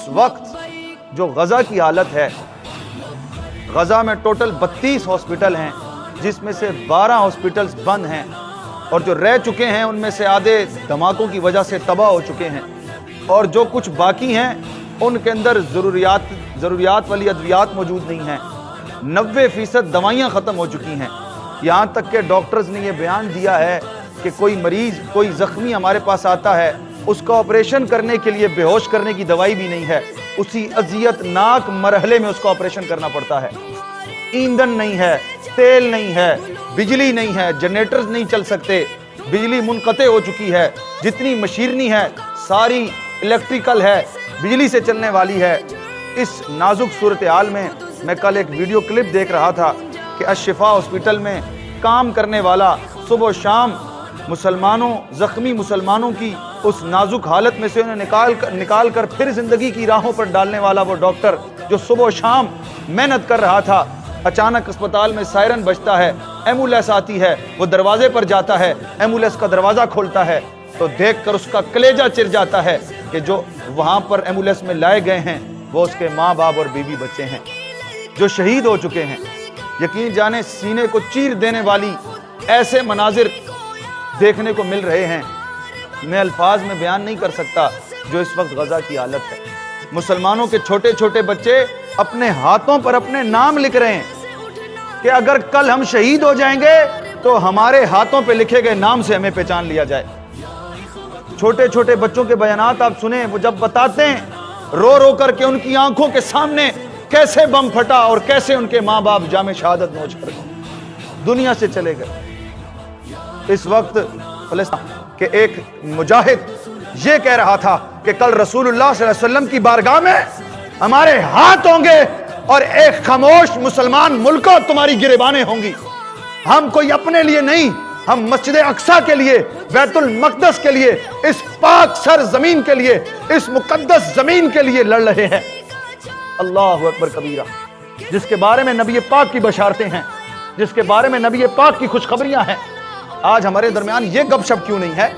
وقت جو غزہ کی حالت ہے، غزہ میں ٹوٹل 32 ہاسپٹل ہیں، جس میں سے 12 ہاسپٹلز بند ہیں، اور جو رہ چکے ہیں ان میں سے آدھے دھماکوں کی وجہ سے تباہ ہو چکے ہیں، اور جو کچھ باقی ہیں ان کے اندر ضروریات والی ادویات موجود نہیں ہیں۔ 90% دوائیاں ختم ہو چکی ہیں۔ یہاں تک کہ ڈاکٹرز نے یہ بیان دیا ہے کہ کوئی مریض، کوئی زخمی ہمارے پاس آتا ہے، اس کا آپریشن کرنے کے لیے بے ہوش کرنے کی دوائی بھی نہیں ہے، اسی اذیت ناک مرحلے میں اس کو آپریشن کرنا پڑتا ہے۔ ایندھن نہیں ہے، تیل نہیں ہے، بجلی نہیں ہے، جنریٹرز نہیں چل سکتے، بجلی منقطع ہو چکی ہے، جتنی مشینری ہے ساری الیکٹریکل ہے، بجلی سے چلنے والی ہے۔ اس نازک صورتحال میں میں کل ایک ویڈیو کلپ دیکھ رہا تھا کہ الشفا ہاسپٹل میں کام کرنے والا صبح و شام زخمی مسلمانوں کی اس نازک حالت میں سے انہیں نکال کر پھر زندگی کی راہوں پر ڈالنے والا وہ ڈاکٹر جو صبح و شام محنت کر رہا تھا، اچانک اسپتال میں سائرن بجتا ہے، ایمبولینس آتی ہے، وہ دروازے پر جاتا ہے، ایمبولینس کا دروازہ کھولتا ہے تو دیکھ کر اس کا کلیجہ چر جاتا ہے کہ جو وہاں پر ایمبولینس میں لائے گئے ہیں وہ اس کے ماں باپ اور بیوی بچے ہیں جو شہید ہو چکے ہیں۔ یقین جانے سینے کو چیر دینے والی ایسے مناظر دیکھنے کو مل رہے ہیں، میں الفاظ میں بیان نہیں کر سکتا جو اس وقت غزہ کی حالت ہے۔ مسلمانوں کے چھوٹے چھوٹے بچے اپنے ہاتھوں پر اپنے نام لکھ رہے ہیں کہ اگر کل ہم شہید ہو جائیں گے تو ہمارے ہاتھوں پہ لکھے گئے نام سے ہمیں پہچان لیا جائے۔ چھوٹے چھوٹے بچوں کے بیانات آپ سنیں، وہ جب بتاتے ہیں رو رو کر کے ان کی آنکھوں کے سامنے کیسے بم پھٹا اور کیسے ان کے ماں باپ جام شہادت نوچ کر دنیا سے چلے گئے۔ اس وقت فلسطین کے ایک مجاہد یہ کہہ رہا تھا کہ کل رسول اللہ صلی اللہ علیہ وسلم کی بارگاہ میں ہمارے ہاتھ ہوں گے اور ایک خاموش مسلمان ملکوں تمہاری گریبانیں ہوں گی۔ ہم کوئی اپنے لیے نہیں، ہم مسجد اقصی کے لیے، بیت المقدس کے لیے، اس پاک سر زمین کے لیے، اس مقدس زمین کے لیے لڑ رہے ہیں۔ اللہ اکبر کبیرہ، جس کے بارے میں نبی پاک کی بشارتیں ہیں، جس کے بارے میں نبی پاک کی خوشخبریاں ہیں، آج ہمارے درمیان یہ گپ شپ کیوں نہیں ہے؟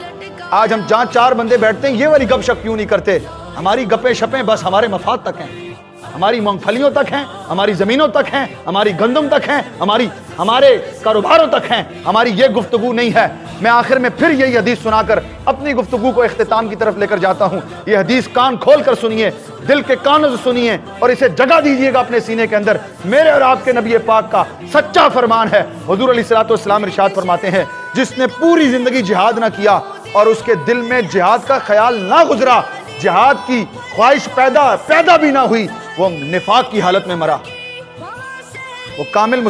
آج ہم جہاں 4 بندے بیٹھتے ہیں یہ والی گپ شپ کیوں نہیں کرتے؟ ہماری گپیں شپیں بس ہمارے مفاد تک ہیں، ہماری مونگ پھلیوں تک ہیں، ہماری زمینوں تک ہیں، ہماری گندم تک ہیں، ہمارے کاروباروں تک ہیں، ہماری یہ گفتگو نہیں ہے۔ میں آخر میں پھر یہی حدیث سنا کر اپنی گفتگو کو اختتام کی طرف لے کر جاتا ہوں۔ یہ حدیث کان کھول کر سنیے، دل کے کانوں سے سنیے اور اسے جگہ دیجیے گا اپنے سینے کے اندر۔ میرے اور آپ کے نبی پاک کا سچا فرمان ہے۔ حضور علیہ الصلوۃ والسلام ارشاد فرماتے ہیں، جس نے پوری زندگی جہاد نہ کیا اور اس کے دل میں جہاد کا خیال نہ گزرا، جہاد کی خواہش پیدا بھی نہ ہوئی، وہ نفاق کی حالت میں مرا۔ وہ کامل